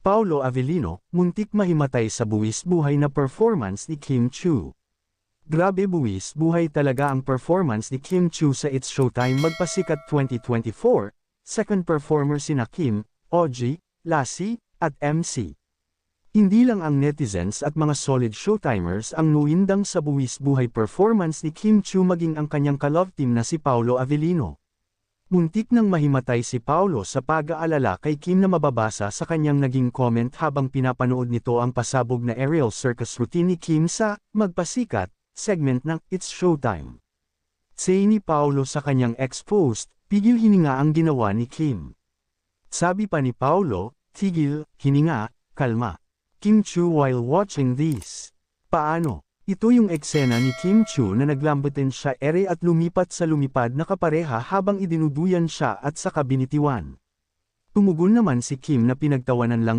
Paolo Avellino, muntik mahimatay sa buwis buhay na performance ni Kim Chiu. Grabe buwis buhay talaga ang performance ni Kim Chiu sa It's Showtime Magpasikat 2024, second performer sina Kim, OG, Lassie, at MC. Hindi lang ang netizens at mga solid showtimers ang nuindang sa buwis buhay performance ni Kim Chiu maging ang kanyang ka-love team na si Paolo Avellino. Muntik nang mahimatay si Paolo sa pag-aalala kay Kim na mababasa sa kanyang naging comment habang pinapanood nito ang pasabog na aerial circus routine ni Kim sa Magpasikat segment ng It's Showtime. Say ni Paolo sa kanyang ex-post, pigil hininga ang ginawa ni Kim. Sabi pa ni Paolo, tigil, hininga, kalma. Kim Chiu while watching this. Paano? Ito yung eksena ni Kim Chiu na naglambutin siya ere at lumipat sa lumipad na kapareha habang idinuduyan siya at saka binitiwan. Tumugon naman si Kim na pinagtawanan lang